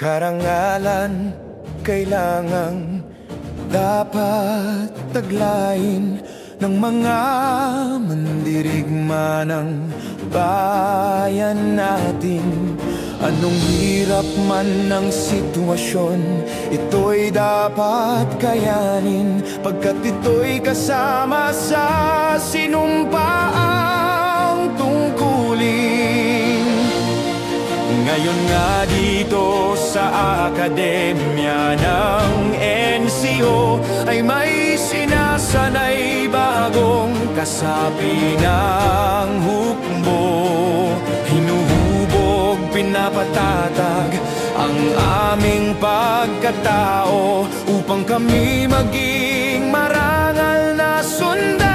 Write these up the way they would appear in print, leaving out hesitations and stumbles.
karangalan kailangang dapat taglayin ng mga mandirigma ng bayan natin. Anong hirap man ng sitwasyon, ito'y dapat kayanin, pagkat ito'y kasama sa sinumpaang tungkulin. Ngayon nga dito sa akademya ng NCO ay may sinasanay bagong kasapi ng hukbo. Hinuhubog, pinapatatag ang aming pagkatao upang kami maging marangal na sundalo.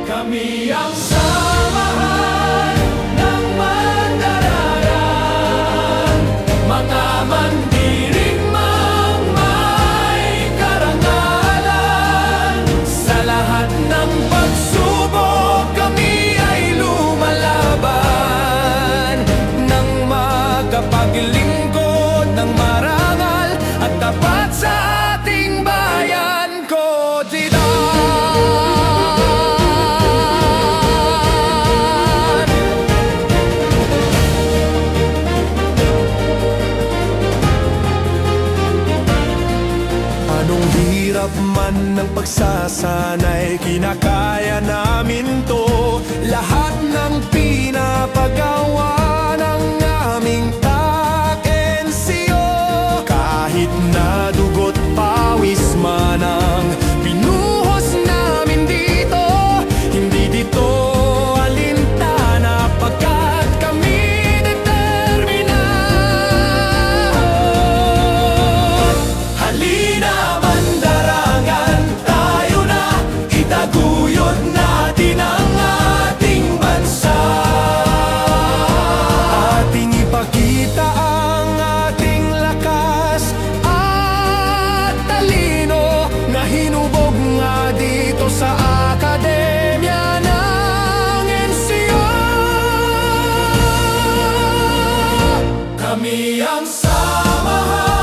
Kami ang samahan ng mandararang, mga mandirigmang may karangalan. Sa lahat ng pagsubok kami ay lumalaban nang magapaglingkod ng marangal at tapat sa ating bayan ko dito. Anong hirap man ng pagsasanay, kinakaya namin to. Lahat ng pinapagawa ng aming NCO, kahit na dugot pawis man ang pinuhos namin dito, hindi dito alintana pagkat kami determinado. Halina mandarangan, tayo na, itaguyod natin ang ating bansa. Ating ipakita ang ating lakas at talino na hinubog nga dito sa akademya ng NCO. Kami ang samahan